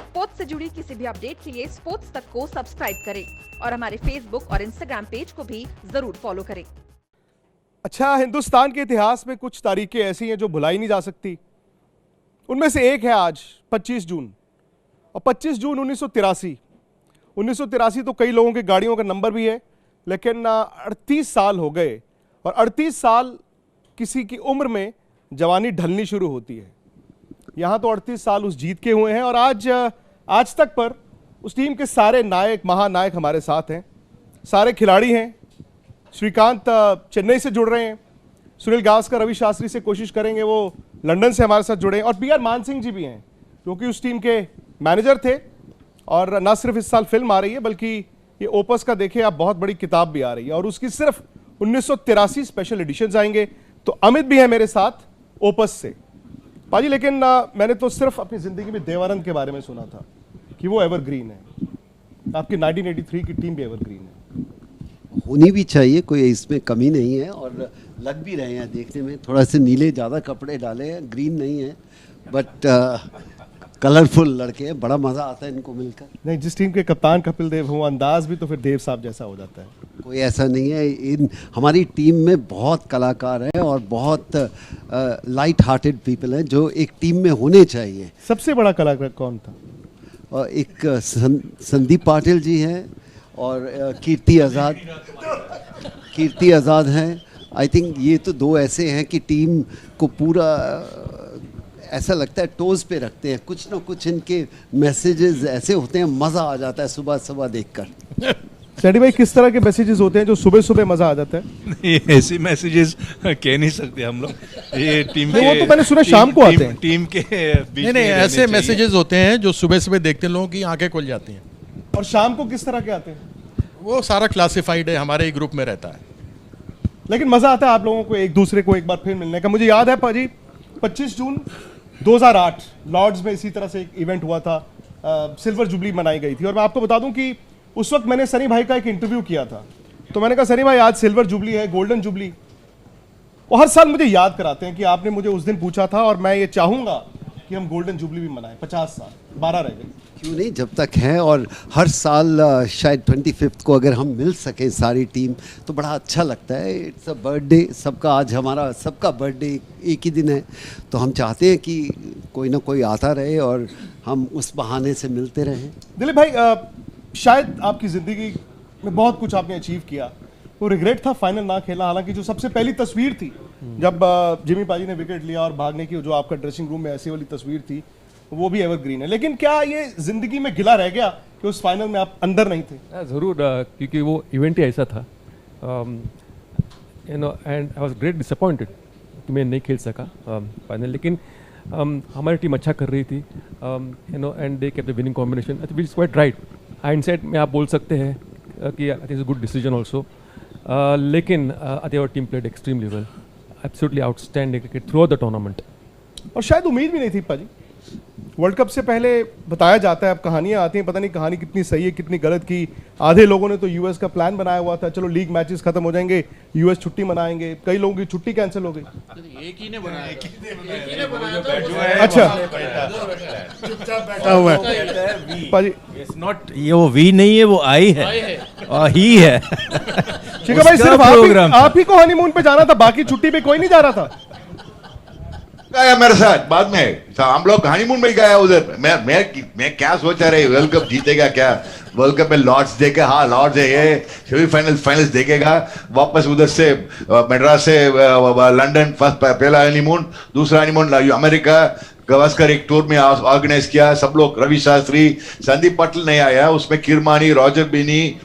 Sports से जुड़ी किसी भी अपडेट के लिए स्पोर्ट्स तक को सब्सक्राइब करें और हमारे फेसबुक और इंस्टाग्राम पेज को भी जरूर फॉलो करें। अच्छा, हिंदुस्तान के इतिहास में कुछ तारीखें ऐसी हैं जो भुलाई नहीं जा सकती। उनमें से एक है आज 25 जून, और 25 जून 1983 तो कई लोगों की गाड़ियों का नंबर भी है, लेकिन 38 साल हो गए, और 38 साल किसी की उम्र में जवानी ढलनी शुरू होती है। यहां तो 38 साल उस जीत के हुए हैं, और आज तक पर उस टीम के सारे नायक, महानायक हमारे साथ हैं, सारे खिलाड़ी हैं। श्रीकांत चेन्नई से जुड़ रहे हैं, सुनील गावस्कर, रवि शास्त्री से कोशिश करेंगे वो लंदन से हमारे साथ जुड़े, और पीआर मान सिंह जी भी हैं क्योंकि उस टीम के मैनेजर थे। और ना सिर्फ इस साल फिल्म आ रही है, बल्कि ये ओपस का देखिए आप, बहुत बड़ी किताब भी आ रही है, और उसकी सिर्फ 1983 स्पेशल एडिशंस आएंगे। तो अमित भी है मेरे साथ ओपस से। पाजी, लेकिन मैंने तो सिर्फ अपनी जिंदगी में देवानंद के बारे में सुना था कि वो एवरग्रीन है। आपकी 1983 की टीम भी एवरग्रीन है। होनी भी चाहिए, कोई इसमें कमी नहीं है, और लग भी रहे हैं देखने में। थोड़ा से नीले ज़्यादा कपड़े डाले हैं, ग्रीन नहीं है, बट कलरफुल लड़के हैं। बड़ा मज़ा आता है इनको मिलकर। नहीं, जिस टीम के कप्तान कपिल देव हो, अंदाज भी तो फिर देव साहब जैसा हो जाता है। कोई ऐसा नहीं है, इन हमारी टीम में बहुत कलाकार हैं और बहुत लाइट हार्टेड पीपल हैं जो एक टीम में होने चाहिए। सबसे बड़ा कलाकार कौन था? एक संदीप पाटिल जी हैं, और कीर्ति आज़ाद हैं। आई थिंक ये तो दो ऐसे हैं कि टीम को पूरा ऐसा लगता है टोज पे रखते हैं। कुछ ना कुछ इनके मैसेजेस ऐसे होते हैं, मज़ा आ जाता है सुबह सुबह देखकर। सैडी भाई, किस तरह के मैसेजेस होते हैं जो सुबह सुबह मज़ा आ जाता है? नहीं, ऐसे मैसेजेस कह नहीं सकते हम लोग। ये टीम के, वो तो मैंने सुना शाम को आते हैं। टीम के बीच नहीं, ऐसे मैसेजेस होते हैं जो सुबह सुबह देखते हैं, लोगों की आंखें खुल जाती हैं। और शाम को किस तरह के आते हैं? वो सारा क्लासिफाइड है, हमारे ही ग्रुप में रहता है। लेकिन मज़ा आता है आप लोगों को एक दूसरे को एक बार फिर मिलने का। मुझे याद है पाजी, 25 जून 2008 लॉर्ड्स में इसी तरह से एक इवेंट हुआ था, सिल्वर जुबली मनाई गई थी। और मैं आपको बता दूं कि उस वक्त मैंने सनी भाई का एक इंटरव्यू किया था। तो मैंने कहा, सनी भाई आज सिल्वर जुबली है, गोल्डन जुबली। वो हर साल मुझे याद कराते हैं कि आपने मुझे उस दिन पूछा था, और मैं ये चाहूंगा कि हम गोल्डन जुबली भी मनाएं। 50 साल, 12 रह गए। क्यों नहीं, जब तक है। और हर साल शायद 25 को अगर हम मिल सकें सारी टीम तो बड़ा अच्छा लगता है। इट्स अ बर्थडे सबका, आज हमारा सबका बर्थडे एक ही दिन है, तो हम चाहते हैं कि कोई ना कोई आता रहे और हम उस बहाने से मिलते रहें। दिलीप भाई, शायद आपकी ज़िंदगी में बहुत कुछ आपने अचीव किया, वो रिग्रेट था फाइनल ना खेलना। हालांकि जो सबसे पहली तस्वीर थी जब जिमी पाजी ने विकेट लिया और भागने की, जो आपका ड्रेसिंग रूम में ऐसी वाली तस्वीर थी, वो भी एवरग्रीन है। लेकिन क्या ये जिंदगी में गिला रह गया कि उस फाइनल में आप अंदर नहीं थे? ज़रूर, क्योंकि वो इवेंट ही ऐसा था, and I was great disappointed कि मैं नहीं खेल सका फाइनल। लेकिन हमारी टीम अच्छा कर रही थी, and they kept the winning combination, which is quite right. Hindsight में आप बोल सकते हैं कि I think it's a good decision also, लेकिन I think our team played extremely well, absolutely outstanding cricket throughout the tournament. और शायद उम्मीद भी नहीं थी पाजी। वर्ल्ड कप से पहले बताया जाता है, अब कहानियां आती हैं, पता नहीं कहानी कितनी सही है कितनी गलत की। आधे लोगों ने तो यूएस का प्लान बनाया हुआ था, चलो लीग मैचेस खत्म हो जाएंगे, यूएस छुट्टी मनाएंगे। कई लोगों की छुट्टी कैंसिल हो गई। एक ही ने बनाया, अच्छा, चुपचाप बैठा हुआ है पाजी। इट्स नॉट, ये वो वी नहीं है, वो आई है और ही है। ठीक है भाई, सिर्फ आप ही को हनीमून पे जाना था, बाकी छुट्टी पे कोई नहीं जा रहा था। गया मेरे साथ बाद में, हम लोग हनीमून में गया उधर। मैं क्या सोचा रहे, वर्ल्ड कप जीतेगा क्या, वर्ल्ड कप में लॉर्ड्स देखे, हाँ लॉर्ड्स है ये, सेमीफाइनल्स देखेगा, वापस उधर से मद्रास से लंदन, फर्स्ट पहला हनीमून, दूसरा हनीमून अमेरिका। गावस्कर एक टूर में ऑर्गेनाइज किया, सब लोग, रवि शास्त्री, संदीप पाटिल नहीं आया, उसमें Kirmani, Roger Binny,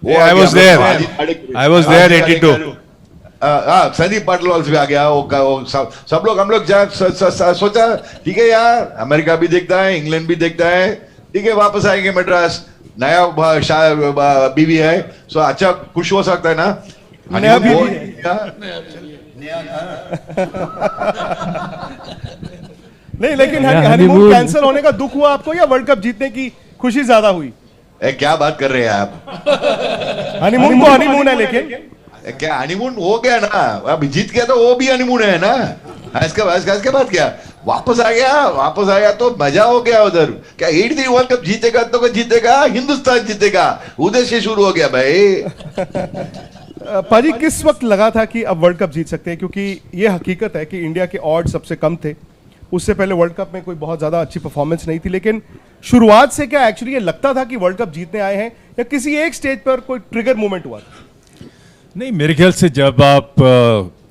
I was there 82। Sandeep Patil भी आ गया। वो सब लोग, हम लोग सोचा ठीक है यार, अमेरिका भी देखता है, इंग्लैंड भी देखता है, ठीक है वापस आएंगे मद्रास, नया बीवी है, सो अच्छा खुश हो सकता है ना। नया बीवी नहीं, लेकिन हनीमून कैंसिल होने का दुख हुआ आपको, या वर्ल्ड कप जीतने की खुशी ज्यादा हुई? क्या बात कर रहे हैं आप? हनीमून तो हनीमून है, लेकिन क्या हनीमून हो गया ना, अब जीत गया तो वो भी हनीमून है ना। इसके बाद क्या वापस आ गया तो मजा हो गया उधर। क्या 83 वर्ल्ड कप जीतेगा तो जीतेगा, हिंदुस्तान जीतेगा, उधर से शुरू हो गया भाई। पाजी किस वक्त लगा था कि अब वर्ल्ड कप जीत सकते हैं, क्योंकि ये हकीकत है कि इंडिया के ऑड सबसे कम थे, उससे पहले वर्ल्ड कप में कोई बहुत ज्यादा अच्छी परफॉर्मेंस नहीं थी, लेकिन शुरुआत से क्या एक्चुअली ये लगता था कि वर्ल्ड कप जीतने आए हैं, या किसी एक स्टेज पर कोई ट्रिगर मोमेंट हुआ था? नहीं, मेरे ख्याल से जब आप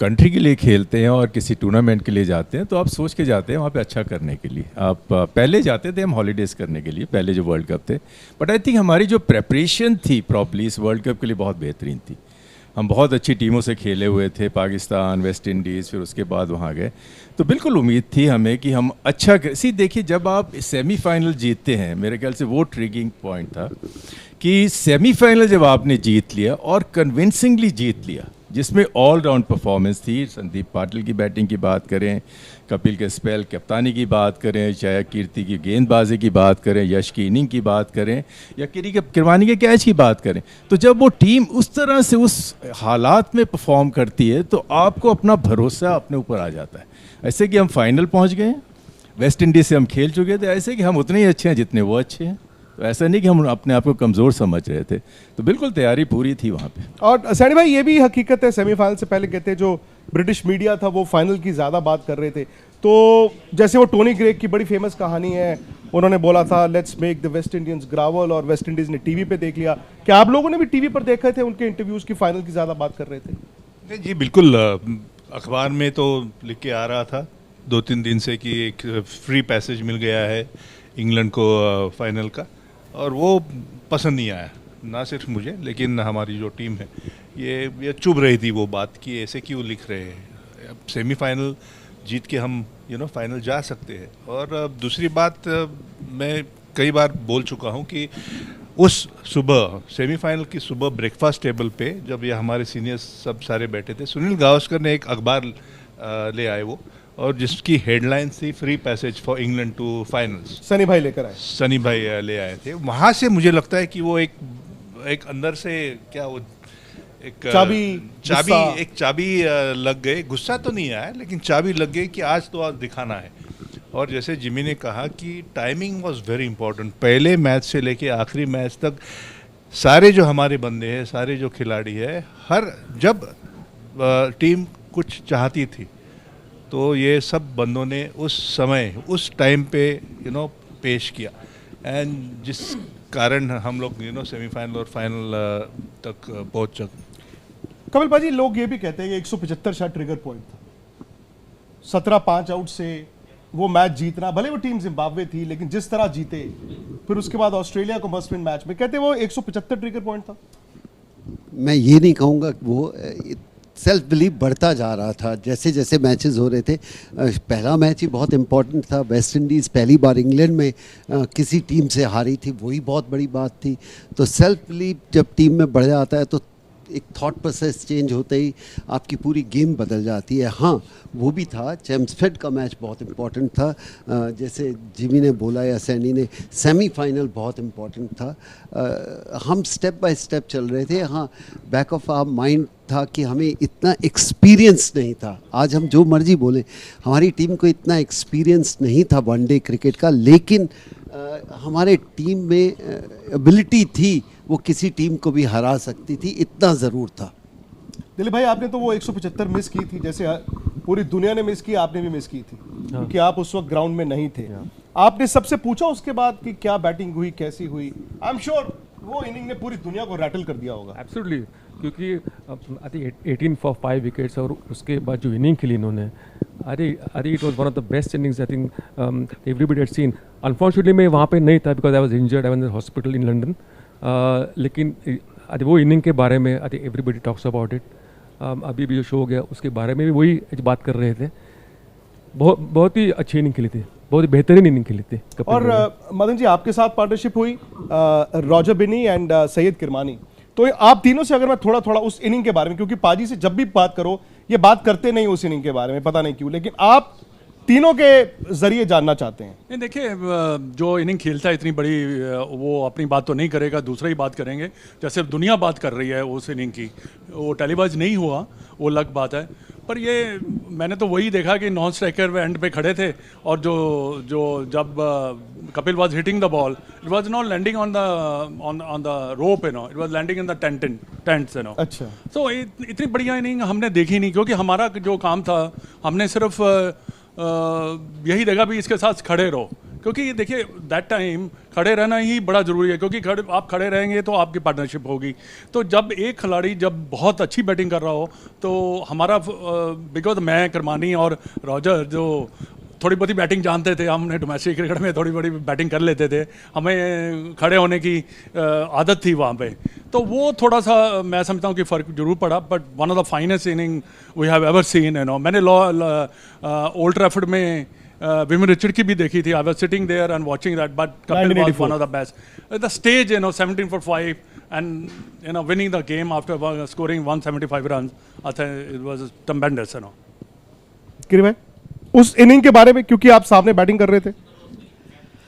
कंट्री के लिए खेलते हैं और किसी टूर्नामेंट के लिए जाते हैं तो आप सोच के जाते हैं वहाँ पे अच्छा करने के लिए। आप पहले जाते थे हम हॉलीडेज़ करने के लिए, पहले जो वर्ल्ड कप थे, बट आई थिंक हमारी जो प्रेपरेशन थी प्रॉपर्ली इस वर्ल्ड कप के लिए बहुत बेहतरीन थी। हम बहुत अच्छी टीमों से खेले हुए थे, पाकिस्तान, वेस्ट इंडीज़, फिर उसके बाद वहाँ गए, तो बिल्कुल उम्मीद थी हमें कि हम अच्छा देखिए जब आप सेमीफाइनल जीतते हैं, मेरे ख्याल से वो ट्रिगिंग पॉइंट था कि सेमीफाइनल जब आपने जीत लिया और कन्विंसिंगली जीत लिया, जिसमें ऑल राउंड परफॉर्मेंस थी। संदीप पाटिल की बैटिंग की बात करें, कपिल के स्पेल कप्तानी की बात करें, चाहे कीर्ति की गेंदबाजी की बात करें, यश की इनिंग की बात करें, या किरवानी के कैच की बात करें, तो जब वो टीम उस तरह से उस हालात में परफॉर्म करती है तो आपको अपना भरोसा अपने ऊपर आ जाता है। ऐसे कि हम फाइनल पहुंच गए, वेस्ट इंडीज़ से हम खेल चुके थे, ऐसे कि हम उतने ही अच्छे हैं जितने वो अच्छे हैं, तो ऐसा नहीं कि हम अपने आप को कमज़ोर समझ रहे थे, तो बिल्कुल तैयारी पूरी थी वहाँ पे। और सैनी भाई ये भी हकीकत है, सेमीफाइनल से पहले कहते जो ब्रिटिश मीडिया था वो फाइनल की ज़्यादा बात कर रहे थे, तो जैसे वो टोनी ग्रेग की बड़ी फेमस कहानी है, उन्होंने बोला था let's make the West Indians grovel, और वेस्ट इंडीज़ ने टीवी पे देख लिया। क्या आप लोगों ने भी टीवी पर देखे थे उनके इंटरव्यूज़ की फाइनल की ज़्यादा बात कर रहे थे? नहीं जी, बिल्कुल। अखबार में तो लिख के आ रहा था 2-3 दिन से कि एक फ्री पैसेज मिल गया है इंग्लैंड को फाइनल का, और वो पसंद नहीं आया, ना सिर्फ मुझे लेकिन हमारी जो टीम है ये चुभ रही थी वो बात कि ऐसे क्यों लिख रहे हैं। अब सेमीफाइनल जीत के हम फाइनल जा सकते हैं। और दूसरी बात, मैं कई बार बोल चुका हूँ कि उस सुबह सेमीफाइनल की सुबह ब्रेकफास्ट टेबल पे जब ये हमारे सीनियर्स सब सारे बैठे थे, सुनील गावस्कर ने एक अखबार ले आए वो, और जिसकी हेडलाइन थी free passage for England to finals. Sunny भाई लेकर आए, सनी भाई ले आए थे। वहाँ से मुझे लगता है कि वो एक अंदर से क्या वो एक चाबी लग गई। गुस्सा तो नहीं आया लेकिन चाबी लग गई कि आज तो आज दिखाना है। और जैसे जिमी ने कहा कि टाइमिंग वाज वेरी इंपॉर्टेंट। पहले मैच से लेके आखिरी मैच तक सारे जो हमारे बंदे हैं, सारे जो खिलाड़ी हैं, हर जब टीम कुछ चाहती थी तो ये सब बंदों ने उस समय उस टाइम पे पेश किया, एंड जिस कारण हम लोग सेमीफाइनल और फाइनल तक पहुंच सके। कपिल पाजी, लोग ये भी कहते हैं कि 175 शायद ट्रिगर पॉइंट था, 17-5 आउट से वो मैच जीतना, भले वो टीम जिम्बाब्वे थी लेकिन जिस तरह जीते, फिर उसके बाद ऑस्ट्रेलिया को मस्ट विन मैच में, कहते वो 175 ट्रिगर पॉइंट था। मैं ये नहीं कहूँगा कि वो सेल्फ बिलीव बढ़ता जा रहा था जैसे जैसे मैचेस हो रहे थे। पहला मैच ही बहुत इम्पोर्टेंट था। वेस्ट इंडीज़ पहली बार इंग्लैंड में किसी टीम से हारी थी, वही बहुत बड़ी बात थी। तो सेल्फ बिलीव जब टीम में बढ़ जाता है तो एक थॉट प्रोसेस चेंज होते ही आपकी पूरी गेम बदल जाती है। हाँ, वो भी था, चैम्प्सफेड का मैच बहुत इम्पोर्टेंट था, जैसे जिमी ने बोला या सैनी ने, सेमीफाइनल बहुत इम्पोर्टेंट था। हम स्टेप बाय स्टेप चल रहे थे। हाँ, बैक ऑफ आवर माइंड था कि हमें इतना एक्सपीरियंस नहीं था। आज हम जो मर्जी बोलें, हमारी टीम को इतना एक्सपीरियंस नहीं था वनडे क्रिकेट का, लेकिन हमारे टीम में एबिलिटी थी, वो किसी टीम को भी हरा सकती थी, इतना ज़रूर था। दिलीप भाई, आपने तो वो 175 मिस की थी, जैसे पूरी दुनिया ने मिस की, आपने भी मिस की थी, क्योंकि आप उस वक्त ग्राउंड में नहीं थे। आपने सबसे पूछा उसके बाद कि क्या बैटिंग हुई, कैसी हुई? आई एम श्योर वो इनिंग ने पूरी दुनिया को रैटल कर दिया होगा। एब्सोल्युटली, क्योंकि आई थिंक 18 for 5 विकेट्स, और उसके बाद जो इनिंग खेली इन्होंने, अरे it was one of the best innings I think everybody had seen. Unfortunately मैं वहाँ पे नहीं था because I was injured, I was in hospital in London. लेकिन वो इनिंग के बारे में I think everybody talks about it. अभी भी जो शो हो गया उसके बारे में भी वही बात कर रहे थे। बहुत ही अच्छी इनिंग खेली थी, बहुत ही बेहतरीन इनिंग खेली थी। और मदन जी, आपके साथ पार्टनरशिप हुई रॉजर बिन्नी एंड सैयद किरमानी, तो आप तीनों से अगर मैं थोड़ा थोड़ा उस इनिंग के बारे में, क्योंकि पाजी से जब भी बात करो ये बात करते नहीं उस इनिंग के बारे में, पता नहीं क्यों, लेकिन आप तीनों के जरिए जानना चाहते हैं। नहीं देखिए, जो इनिंग खेलता है इतनी बड़ी, वो अपनी बात तो नहीं करेगा, दूसरा ही बात करेंगे। जैसे दुनिया बात कर रही है उस इनिंग की, वो टेलीवाइज नहीं हुआ, वो अलग बात है। पर ये मैंने तो वही देखा कि नॉन स्ट्राइकर एंड पे खड़े थे, और जो जब Kapil was hitting the ball, it was not landing on the rope, you know, it was landing in the tents, you know. अच्छा, तो इतनी बढ़िया इनिंग हमने देखी नहीं, क्योंकि हमारा जो काम था, हमने सिर्फ यही देखा भी इसके साथ खड़े रहो, क्योंकि देखिए दैट टाइम खड़े रहना ही बड़ा ज़रूरी है, क्योंकि आप खड़े रहेंगे तो आपकी पार्टनरशिप होगी। तो जब एक खिलाड़ी जब बहुत अच्छी बैटिंग कर रहा हो, तो हमारा बिकॉज मैं, करमानी और रॉजर जो थोड़ी बहुत बैटिंग जानते थे, हमने डोमेस्टिक क्रिकेट में थोड़ी बड़ी बैटिंग कर लेते थे, हमें खड़े होने की आदत थी वहाँ पे, तो वो थोड़ा सा मैं समझता हूँ कि फ़र्क जरूर पड़ा। But one of the finest inning we have ever seen, you know. मैंने ओल्ड ट्रैफर्ड में विमन रिचर्ड की भी देखी थी, I was sitting there and watching that, but Kapil was one of the best. The stage, you know, 17 for 5 and, you know, winning the game after scoring 175 runs, I think it was tremendous, you know. किरी भाई, उस inning के बारे में, क्योंकि आप सामने batting कर रहे थे,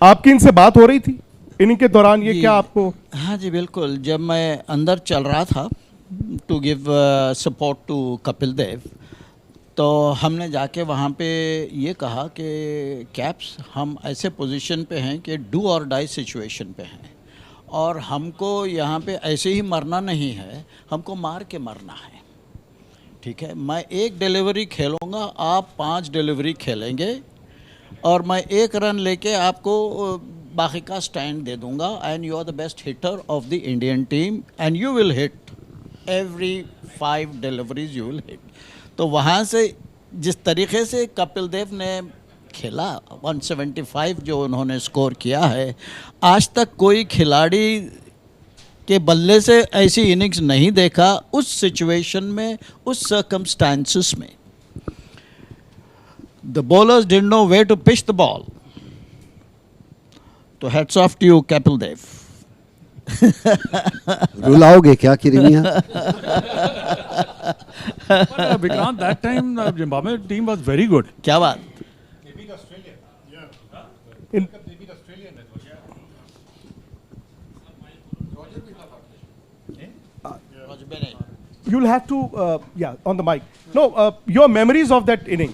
आपकी इनसे बात हो रही थी इनिंग के दौरान, ये क्या आपको? हाँ जी बिल्कुल, जब मैं अंदर चल रहा था to give support to Kapil Dev, तो हमने जाके वहाँ पे ये कहा कि कैप्स, हम ऐसे पोजीशन पे हैं कि डू और डाई सिचुएशन पे हैं, और हमको यहाँ पे ऐसे ही मरना नहीं है, हमको मार के मरना है, ठीक है। मैं एक डिलीवरी खेलूँगा, आप 5 डिलीवरी खेलेंगे, और मैं 1 रन लेके आपको बाकी का स्टैंड दे दूंगा, and you are the best hitter of the Indian team, and you will hit every 5 deliveries, you will hit. तो वहाँ से जिस तरीके से कपिल देव ने खेला, 175 जो उन्होंने स्कोर किया है, आज तक कोई खिलाड़ी के बल्ले से ऐसी इनिंग्स नहीं देखा उस सिचुएशन में, उस सर्कमस्टांसेस में। The bowlers didn't know where to pitch the ball, तो hats off to you Kapil Dev. रुलाओगे क्या किरमिया? Vikrant, that time Zimbabwe team was very good. क्या बात? You'll have to, on the mic. No, your memories of that inning.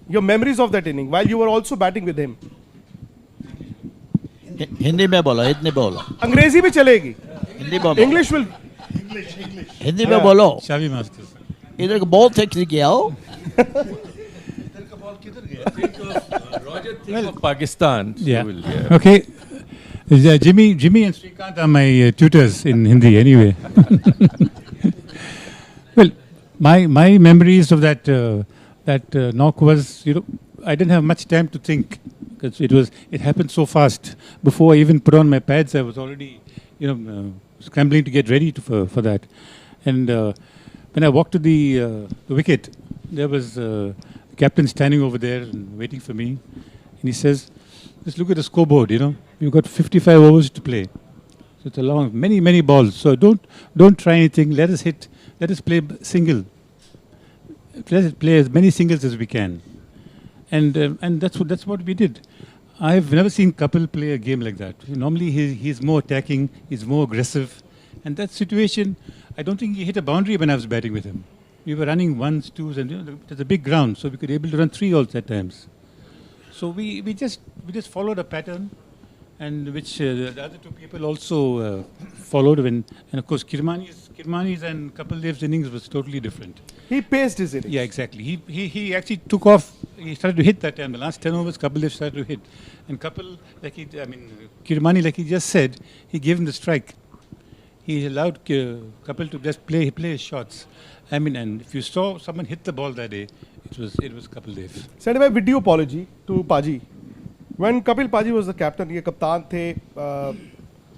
Your memories of that inning while you were also batting with him. Hindi में बोलो, हिंदी बोलो। अंग्रेजी भी चलेगी। हिंदी बोलो। English will. Hindi में बोलो। शाबी मास्टर। इधर का बॉल फेंक दिया हो। इधर का बॉल किधर गया? Pakistan. Yeah. Yeah. Okay. Jimmy and Srikanth are my tutors in Hindi anyway. Well, my memories of that knock was, you know, I didn't have much time to think, because it happened so fast. Before I even put on my pads, I was already, you know, scrambling to get ready for that. And when I walked to the wicket, there was the captain standing over there and waiting for me. And he says, just look at the scoreboard, you know, you've got 55 overs to play. So it's a long, many balls. So don't try anything. Let us play single. Let us play as many singles as we can. And that's what we did. I've never seen Kapil play a game like that. Normally he's more attacking, he's more aggressive. And that situation, I don't think he hit a boundary when I was batting with him. We were running 1s, 2s, and, you know, there's a big ground, so we could able to run 3 also at times. So we just followed a pattern, and which the other 2 people also followed. And of course Kirmani's and Kapil Dev's innings was totally different. He paced his innings. Yeah, exactly. He actually took off. He started to hit that time. The last 10 overs, Kapil Dev started to hit, and Kapil, Kirmani, like he just said, he gave him the strike. He allowed Kapil to just play his shots. I mean, and if you saw someone hit the ball that day, it was Kapil Dev. Send my video apology to Paji. When Kapil Paji was the captain, ये कप्तान थे,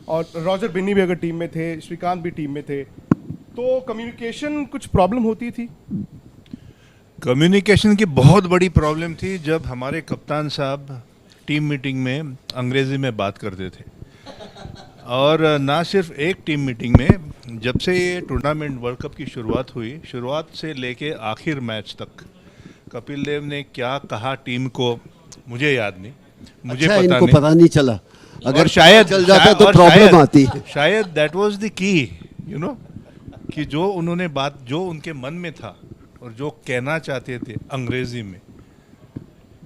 और Roger Binni भी अगर team में थे, श्रीकांत भी team में थे, तो कम्युनिकेशन कुछ प्रॉब्लम होती थी? कम्युनिकेशन की बहुत बड़ी प्रॉब्लम थी जब हमारे कप्तान साहब टीम मीटिंग में अंग्रेजी में बात करते थे, और ना सिर्फ एक टीम मीटिंग में, जब से ये टूर्नामेंट वर्ल्ड कप की शुरुआत हुई, शुरुआत से लेके आखिर मैच तक कपिल देव ने क्या कहा टीम को मुझे याद नहीं, मुझे अच्छा, पता इनको नहीं। पता नहीं चला, अगर शायद चल जाता तो प्रॉब्लम आती। शायद that was the key, you know, कि जो उन्होंने बात जो उनके मन में था और जो कहना चाहते थे अंग्रेजी में,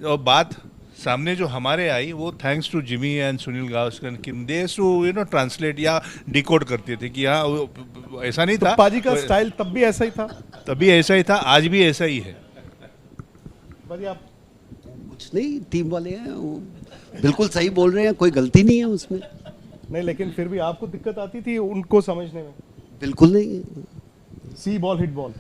और बात सामने जो हमारे आई वो thanks to Jimmy and Sunil Gavaskar कि they too you know translate या डिकोड करते थे कि हाँ ऐसा नहीं था। पाजी का स्टाइल तब भी ऐसा ही था, तभी ऐसा ही था, आज भी ऐसा ही है। पाजी आप कुछ नहीं, टीम वाले हैं वो बिल्कुल सही बोल रहे हैं, कोई गलती नहीं है उसमें। नहीं, लेकिन फिर भी आपको दिक्कत आती थी उनको समझने में? बिल्कुल नहीं, सी बॉल हिट बॉल।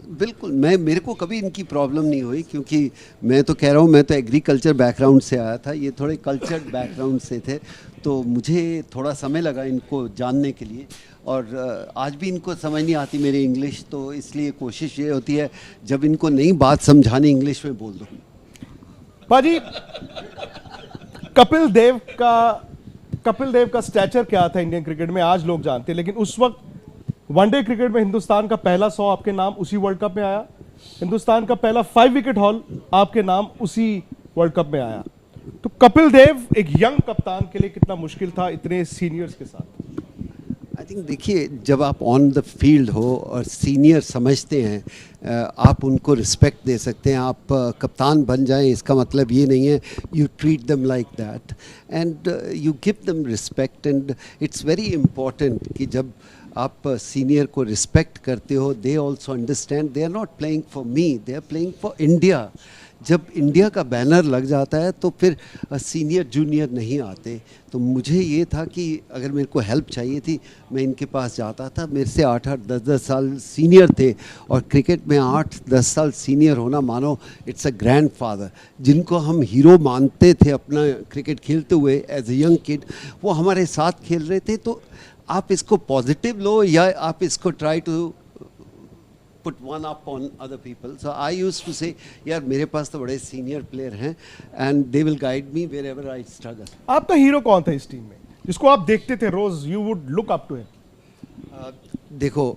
बिल्कुल, मेरे को कभी इनकी प्रॉब्लम नहीं हुई, क्योंकि मैं तो कह रहा हूँ, मैं तो एग्रीकल्चर बैकग्राउंड से आया था, ये थोड़े कल्चर्ड बैकग्राउंड से थे, तो मुझे थोड़ा समय लगा इनको जानने के लिए, और आज भी इनको समझ नहीं आती मेरी इंग्लिश, तो इसलिए कोशिश ये होती है जब इनको नई बात समझानी इंग्लिश में बोल दो। पाजी, कपिल देव का स्टैचर क्या था इंडियन क्रिकेट में आज लोग जानते हैं, लेकिन उस वक्त वनडे क्रिकेट में हिंदुस्तान का पहला 100 आपके नाम उसी वर्ल्ड कप में आया, हिंदुस्तान का पहला 5 विकेट हॉल आपके नाम उसी वर्ल्ड कप में आया। तो कपिल देव एक यंग कप्तान के लिए कितना मुश्किल था इतने सीनियर्स के साथ? आई थिंक देखिए, जब आप ऑन द फील्ड हो और सीनियर समझते हैं, आप उनको रिस्पेक्ट दे सकते हैं। आप कप्तान बन जाएं इसका मतलब ये नहीं है you treat them like that, and you give them respect, and it's very important कि जब आप सीनियर को रिस्पेक्ट करते हो, they also understand they are not playing for me, they are playing for India. जब इंडिया का banner लग जाता है तो फिर सीनियर जूनियर नहीं आते। तो मुझे ये था कि अगर मेरे को हेल्प चाहिए थी, मैं इनके पास जाता था। मेरे से 8-8, 10-10 साल सीनियर थे, और क्रिकेट में 8-10 साल सीनियर होना, मानो इट्स अ ग्रैंड फादर। जिनको हम हीरो मानते थे अपना क्रिकेट खेलते हुए एज ए यंग किड, वो हमारे साथ खेल रहे थे। तो आप इसको पॉजिटिव लो या आप इसको try to put one up on other people. So I used to say, यार मेरे पास तो बड़े सीनियर प्लेयर हैं, and they will guide me wherever I struggle. आपका हीरो कौन था इस टीम में जिसको आप देखते थे रोज, you would look up to him? देखो,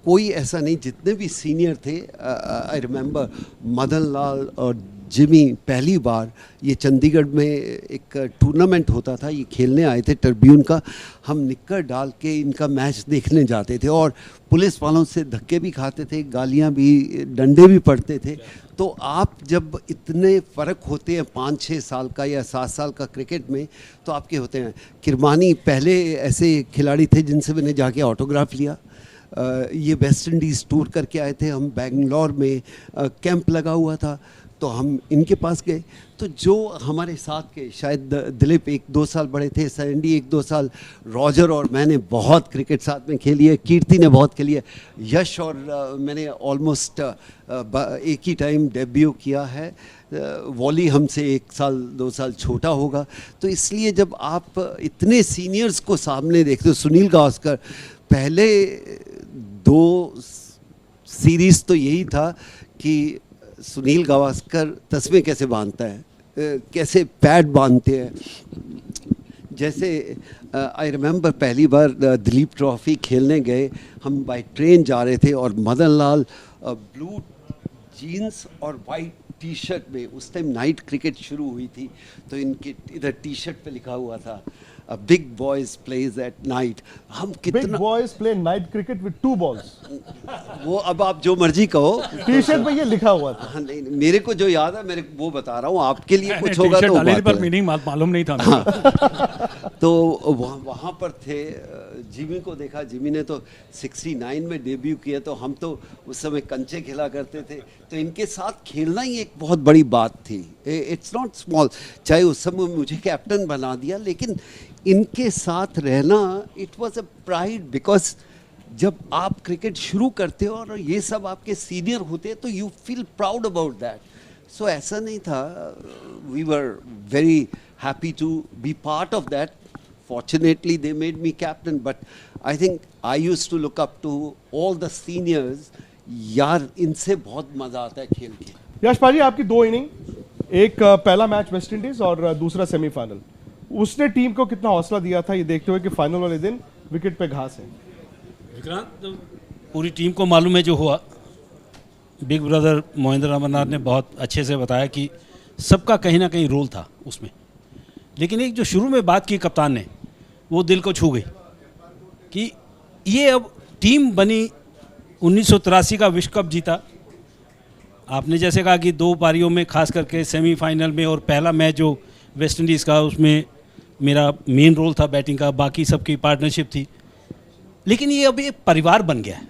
कोई ऐसा नहीं, जितने भी सीनियर थे, आई रिमेंबर मदन लाल और जिमी पहली बार ये चंडीगढ़ में एक टूर्नामेंट होता था, ये खेलने आए थे ट्रिब्यून का। हम निक्कर डाल के इनका मैच देखने जाते थे, और पुलिस वालों से धक्के भी खाते थे, गालियां भी, डंडे भी पड़ते थे। तो आप जब इतने फ़र्क होते हैं 5-6 साल का या 7 साल का क्रिकेट में, तो आपके होते हैं। किरमानी पहले ऐसे खिलाड़ी थे जिनसे मैंने जाके ऑटोग्राफ लिया। ये वेस्ट इंडीज़ टूर करके आए थे, हम बेंगलोर में कैंप लगा हुआ था, तो हम इनके पास गए। तो जो हमारे साथ के, शायद दिलीप 1-2 साल बड़े थे, सैंडी 1-2 साल, रॉजर और मैंने बहुत क्रिकेट साथ में खेली है, कीर्ति ने बहुत खेली है, यश और मैंने ऑलमोस्ट एक ही टाइम डेब्यू किया है। वॉली हमसे 1 साल 2 साल छोटा होगा। तो इसलिए जब आप इतने सीनियर्स को सामने देखते हो, सुनील गावस्कर, पहले 2 सीरीज़ तो यही था कि सुनील गावस्कर तस्वीर कैसे बांधता है, कैसे पैड बांधते हैं। जैसे आई रिमेंबर पहली बार दिलीप ट्रॉफी खेलने गए, हम बाय ट्रेन जा रहे थे, और मदन लाल ब्लू जीन्स और वाइट टी शर्ट में, उस टाइम नाइट क्रिकेट शुरू हुई थी, तो इनके इधर टी शर्ट पे लिखा हुआ था big boys pledge at night. हम कितना big boys play night cricket with 2 balls। वो अब आप जो मर्जी कहो, टी शर्ट पे ये लिखा हुआ था। हाँ, नहीं, मेरे को जो याद है मेरे वो बता रहा हूँ, आपके लिए कुछ होगा तो बात पर है। मीनिंग मालूम नहीं था। हाँ। तो वहाँ पर थे, जिमी को देखा, जिमी ने तो 69 में डेब्यू किया, तो हम तो उस समय कंचे खेला करते थे, तो इनके साथ खेलना ही एक बहुत बड़ी बात थी। इट्स नॉट स्मॉल, चाहे उस समय मुझे कैप्टन बना दिया, लेकिन इनके साथ रहना it was a pride, because जब आप क्रिकेट शुरू करते हो और ये सब आपके सीनियर होते हैं, तो you feel proud about that. So ऐसा नहीं था, we were very happy to be part of that. Fortunately they made me captain, but I think I used to look up to all the seniors. यार इनसे बहुत मज़ा आता है खेल के। यश पाजी, आपकी 2 इनिंग, एक पहला मैच वेस्ट इंडीज और दूसरा सेमीफाइनल, उसने टीम को कितना हौसला दिया था ये देखते हुए कि फाइनल वाले दिन विकेट पे घास है? विक्रांत, पूरी टीम को मालूम है जो हुआ, बिग ब्रदर महेंद्र अमरनाथ ने बहुत अच्छे से बताया कि सबका कहीं ना कहीं रोल था उसमें। लेकिन एक जो शुरू में बात की कप्तान ने, वो दिल को छू गई कि ये अब टीम बनी, 1983 का विश्व कप जीता। आपने जैसे कहा कि 2 पारियों में, खास करके सेमीफाइनल में और पहला मैच जो वेस्ट इंडीज़ का, उसमें मेरा मेन रोल था बैटिंग का, बाकी सबकी पार्टनरशिप थी। लेकिन ये अब एक परिवार बन गया है,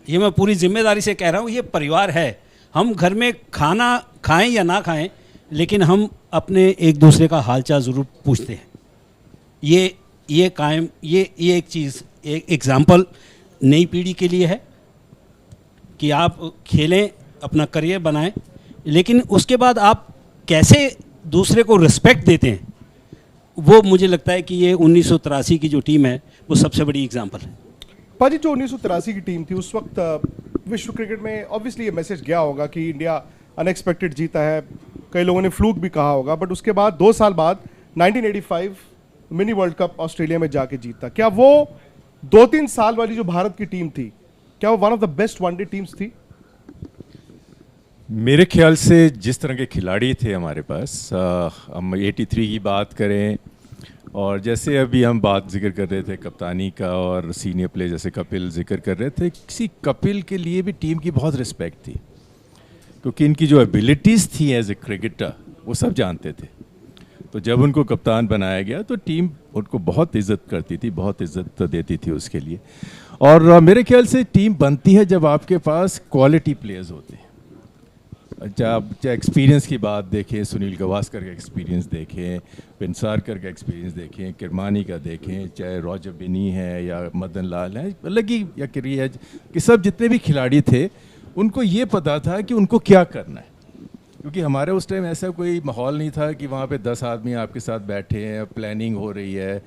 ये मैं पूरी जिम्मेदारी से कह रहा हूँ, ये परिवार है। हम घर में खाना खाएं या ना खाएं, लेकिन हम अपने एक दूसरे का हालचाल ज़रूर पूछते हैं। ये कायम, ये एक चीज़, एक एग्ज़ाम्पल नई पीढ़ी के लिए है कि आप खेलें, अपना करियर बनाएं, लेकिन उसके बाद आप कैसे दूसरे को रिस्पेक्ट देते हैं, वो मुझे लगता है कि ये 1983 की जो टीम है वो सबसे बड़ी एग्जाम्पल है। पाजी, जो 1983 की टीम थी उस वक्त विश्व क्रिकेट में ऑब्वियसली ये मैसेज गया होगा कि इंडिया अनएक्सपेक्टेड जीता है, कई लोगों ने फ्लूक भी कहा होगा, बट उसके बाद 2 साल बाद 1985 मिनी वर्ल्ड कप ऑस्ट्रेलिया में जाके जीता। क्या वो 2-3 साल वाली जो भारत की टीम थी, क्या वो one of the best one day teams थी? मेरे ख्याल से जिस तरह के खिलाड़ी थे हमारे पास, हम 83 की बात करें, और जैसे अभी हम बात जिक्र कर रहे थे कप्तानी का, और सीनियर प्लेयर जैसे कपिल जिक्र कर रहे थे, किसी कपिल के लिए भी टीम की बहुत रिस्पेक्ट थी, क्योंकि इनकी जो एबिलिटीज़ थी एज ए क्रिकेटर वो सब जानते थे। तो जब उनको कप्तान बनाया गया तो टीम उनको बहुत इज़्ज़त करती थी, बहुत इज़्ज़त देती थी उसके लिए। और मेरे ख्याल से टीम बनती है जब आपके पास क्वालिटी प्लेयर्स होते हैं। चाहे एक्सपीरियंस की बात देखें, सुनील गावस्कर का एक्सपीरियंस देखें, पिनसारकर का एक्सपीरियंस देखें, किरमानी का देखें, चाहे रॉजर बिनी है या मदन लाल है, अलग ही, या क्रिएज, कि सब जितने भी खिलाड़ी थे उनको ये पता था कि उनको क्या करना है। क्योंकि हमारे उस टाइम ऐसा कोई माहौल नहीं था कि वहाँ पे 10 आदमी आपके साथ बैठे हैं, प्लानिंग हो रही है,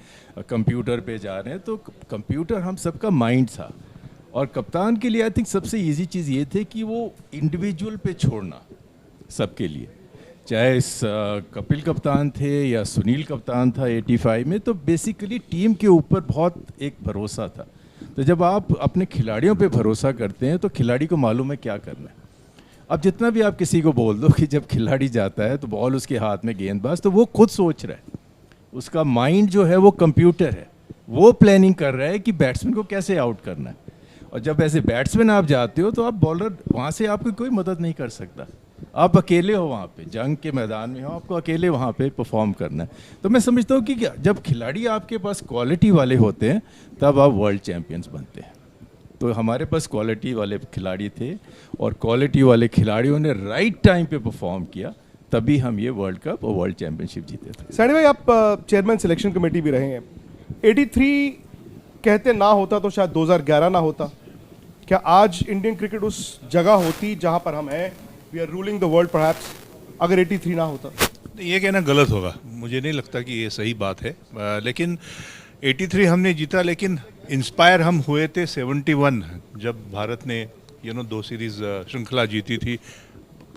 कंप्यूटर पे जा रहे हैं। तो कंप्यूटर हम सबका माइंड था। और कप्तान के लिए आई थिंक सबसे इजी चीज़ ये थी कि वो इंडिविजुअल पे छोड़ना सबके लिए, चाहे कपिल कप्तान थे या सुनील कप्तान था 85 में, तो बेसिकली टीम के ऊपर बहुत एक भरोसा था। तो जब आप अपने खिलाड़ियों पे भरोसा करते हैं तो खिलाड़ी को मालूम है क्या करना है। अब जितना भी आप किसी को बोल दो कि जब खिलाड़ी जाता है तो बॉल उसके हाथ में, गेंदबाज, तो वो खुद सोच रहा है, उसका माइंड जो है वो कंप्यूटर है, वो प्लानिंग कर रहा है कि बैट्समैन को कैसे आउट करना है। और जब ऐसे बैट्समैन आप जाते हो तो आप बॉलर, वहाँ से आपकी कोई मदद नहीं कर सकता, आप अकेले हो वहाँ पे, जंग के मैदान में हो, आपको अकेले वहाँ पे परफॉर्म करना है। तो मैं समझता हूँ कि जब खिलाड़ी आपके पास क्वालिटी वाले होते हैं तब आप वर्ल्ड चैम्पियंस बनते हैं। तो हमारे पास क्वालिटी वाले खिलाड़ी थे और क्वालिटी वाले खिलाड़ियों ने राइट टाइम पे परफॉर्म किया, तभी हम ये वर्ल्ड कप और वर्ल्ड चैंपियनशिप जीते थे। सैनी भाई, आप चेयरमैन सिलेक्शन कमेटी भी रहे हैं। 83 कहते ना होता तो शायद 2011 ना होता। क्या आज इंडियन क्रिकेट उस जगह होती जहां पर हम हैं, we are ruling the world perhaps, अगर 83 ना होता? ये कहना गलत होगा, मुझे नहीं लगता कि ये सही बात है। लेकिन 83 हमने जीता, लेकिन इंस्पायर हम हुए थे 71, जब भारत ने 2 सीरीज़ श्रृंखला जीती थी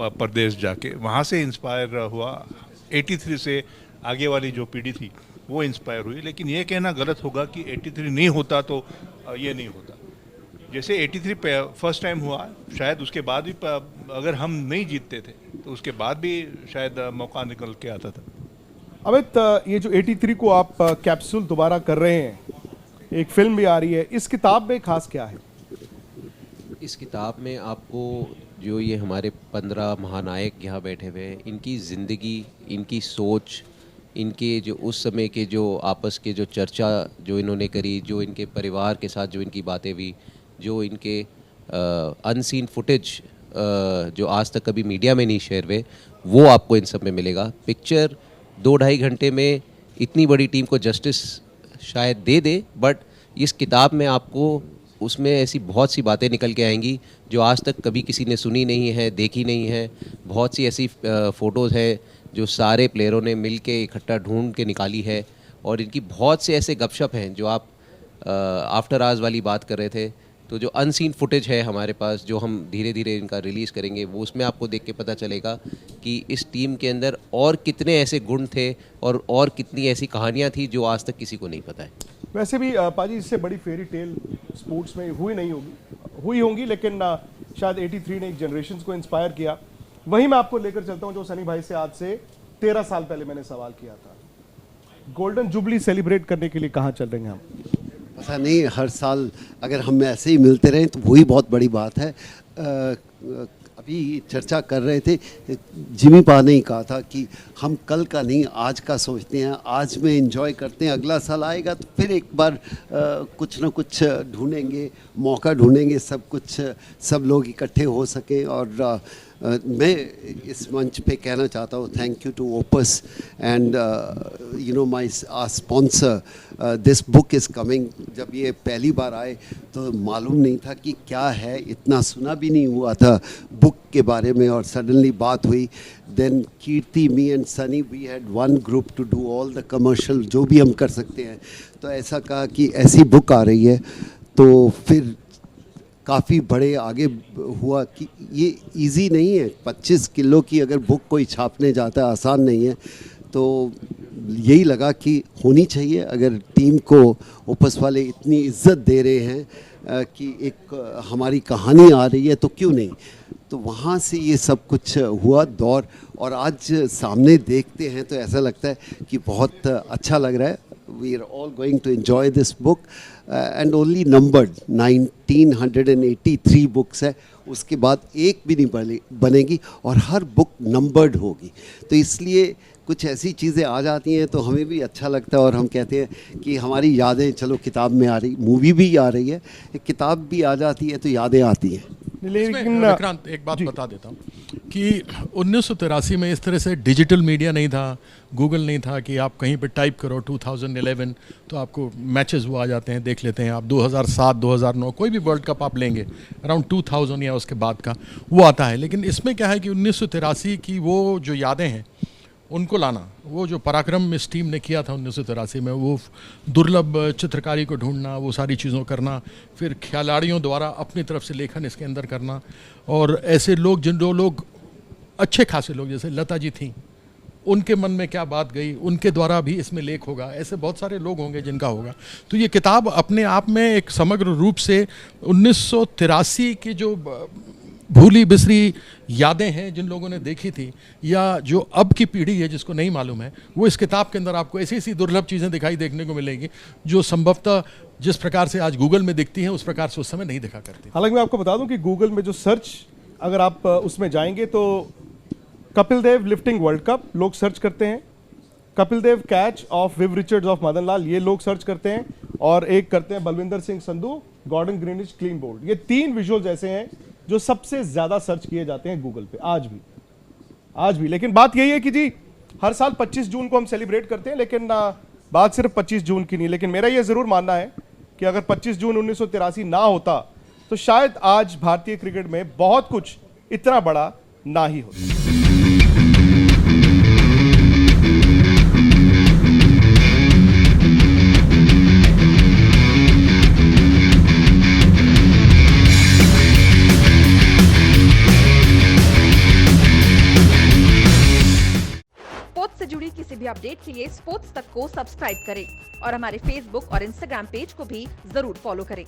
परदेश जाके, वहाँ से इंस्पायर हुआ। 83 से आगे वाली जो पीढ़ी थी वो इंस्पायर हुई। लेकिन ये कहना गलत होगा कि 83 नहीं होता तो ये नहीं होता। जैसे 83 फर्स्ट टाइम हुआ, शायद उसके बाद भी अगर हम नहीं जीतते थे तो उसके बाद भी शायद मौका निकल के आता था। अमित, ये जो 83 को आप कैप्सूल दोबारा कर रहे हैं, एक फिल्म भी आ रही है, इस किताब में खास क्या है? इस किताब में आपको जो ये हमारे 15 महानायक यहाँ बैठे हुए हैं, इनकी ज़िंदगी, इनकी सोच, इनके जो उस समय के जो आपस के जो चर्चा जो इन्होंने करी, जो इनके परिवार के साथ जो इनकी बातें हुई, जो इनके अनसीन फुटेज जो आज तक कभी मीडिया में नहीं शेयर हुए, वो आपको इन सब में मिलेगा। पिक्चर 2-2.5 घंटे में इतनी बड़ी टीम को जस्टिस शायद दे दे, बट इस किताब में आपको उसमें ऐसी बहुत सी बातें निकल के आएंगी जो आज तक कभी किसी ने सुनी नहीं है, देखी नहीं है। बहुत सी ऐसी फ़ोटोज़ है जो सारे प्लेयरों ने मिल के इकट्ठा ढूंढ के निकाली है, और इनकी बहुत से ऐसे गपशप हैं जो आप आफ्टर आवर्स वाली बात कर रहे थे। तो जो अनसीन फुटेज है हमारे पास, जो हम धीरे धीरे इनका रिलीज़ करेंगे, वो उसमें आपको देख के पता चलेगा कि इस टीम के अंदर और कितने ऐसे गुण थे और कितनी ऐसी कहानियाँ थी जो आज तक किसी को नहीं पता है। वैसे भी पाजी, इससे बड़ी फेरी टेल स्पोर्ट्स में हुई नहीं होगी, हुई होंगी, लेकिन शायद 83 ने एक जनरेशन को इंस्पायर किया। वही मैं आपको लेकर चलता हूं जो सनी भाई से आज से 13 साल पहले मैंने सवाल किया था। गोल्डन जुबली सेलिब्रेट करने के लिए कहाँ चल रहे हैं हम? ऐसा नहीं, हर साल अगर हम ऐसे ही मिलते रहें तो वही बहुत बड़ी बात है। अभी चर्चा कर रहे थे, जिमी पा ने ही कहा था कि हम कल का नहीं आज का सोचते हैं, आज में एंजॉय करते हैं, अगला साल आएगा तो फिर एक बार कुछ ना कुछ ढूंढेंगे, मौका ढूंढेंगे, सब कुछ सब लोग इकट्ठे हो सकें। और मैं इस मंच पे कहना चाहता हूँ thank you to Opus and you know my sponsor, this book is coming. जब ये पहली बार आए तो मालूम नहीं था कि क्या है, इतना सुना भी नहीं हुआ था बुक के बारे में, और सडनली बात हुई। Then Kirti, me and Sunny, we had one group to do all the commercial जो भी हम कर सकते हैं। तो ऐसा कहा कि ऐसी बुक आ रही है, तो फिर काफ़ी बड़े आगे हुआ कि ये इजी नहीं है। 25 किलो की अगर बुक कोई छापने जाता है, आसान नहीं है। तो यही लगा कि होनी चाहिए, अगर टीम को ओपस वाले इतनी इज्जत दे रहे हैं कि एक हमारी कहानी आ रही है तो क्यों नहीं। तो वहाँ से ये सब कुछ हुआ दौर, और आज सामने देखते हैं तो ऐसा लगता है कि बहुत अच्छा लग रहा है। We are all going to enjoy this book and only numbered 1983 books है, उसके बाद एक भी नहीं बनेगी, और हर बुक नंबर्ड होगी। तो इसलिए कुछ ऐसी चीज़ें आ जाती हैं तो हमें भी अच्छा लगता है, और हम कहते हैं कि हमारी यादें चलो किताब में आ रही, मूवी भी आ रही है, एक किताब भी आ जाती है तो यादें आती हैं। लेकिन विक्रांत एक बात बता देता हूँ कि 1983 में इस तरह से डिजिटल मीडिया नहीं था, गूगल नहीं था कि आप कहीं पे टाइप करो 2011 तो आपको मैचेस वो आ जाते हैं, देख लेते हैं आप। 2007 2009 कोई भी वर्ल्ड कप आप लेंगे अराउंड 2000 या उसके बाद का वो आता है। लेकिन इसमें क्या है कि 1983 की वो जो यादें हैं उनको लाना, वो जो पराक्रम इस टीम ने किया था 1983 में, वो दुर्लभ चित्रकारी को ढूंढना, वो सारी चीज़ों करना, फिर खिलाड़ियों द्वारा अपनी तरफ से लेखन इसके अंदर करना, और ऐसे लोग जो लोग अच्छे खासे लोग जैसे लता जी थी, उनके मन में क्या बात गई, उनके द्वारा भी इसमें लेख होगा। ऐसे बहुत सारे लोग होंगे जिनका होगा। तो ये किताब अपने आप में एक समग्र रूप से 1983 की जो भूली बिसरी यादें हैं जिन लोगों ने देखी थी, या जो अब की पीढ़ी है जिसको नहीं मालूम है, वो इस किताब के अंदर आपको ऐसी ऐसी दुर्लभ चीज़ें दिखाई देखने को मिलेंगी जो संभवतः जिस प्रकार से आज गूगल में दिखती हैं उस प्रकार से उस समय नहीं दिखा करती। हालांकि मैं आपको बता दूं कि गूगल में जो सर्च, अगर आप उसमें जाएंगे तो Kapil Dev lifting world cup लोग सर्च करते हैं, Kapil Dev catch of Viv Richards of Madan Lal ये लोग सर्च करते हैं, और एक करते हैं Balwinder Singh Sandhu Gordon Greenidge clean bowled. ये 3 विजुअल्स ऐसे हैं जो सबसे ज्यादा सर्च किए जाते हैं गूगल पे आज भी। लेकिन बात यही है कि जी हर साल 25 जून को हम सेलिब्रेट करते हैं, लेकिन बात सिर्फ 25 जून की नहीं। लेकिन मेरा यह जरूर मानना है कि अगर 25 जून 1983 ना होता तो शायद आज भारतीय क्रिकेट में बहुत कुछ इतना बड़ा ना ही होता। से जुड़ी किसी भी अपडेट के लिए स्पोर्ट्स तक को सब्सक्राइब करें और हमारे फेसबुक और इंस्टाग्राम पेज को भी जरूर फॉलो करें।